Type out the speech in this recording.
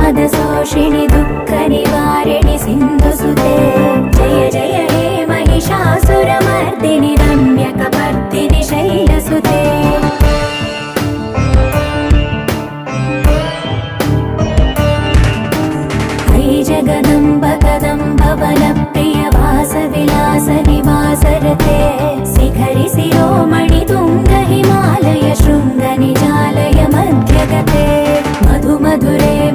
प्रमादशोषिणि दुःखनिवारिणि सिन्धुसुते जय जय हे महिषासुरमर्दिनि रम्यकपर्दिनि शैलसुते जगदम्ब कदम्ब वनप्रिय वासविलास निवासरते शिखरि शिरोमणि तुङ्ग हिमालय शृङ्ग निजालय मध्यगते मधु मधुरे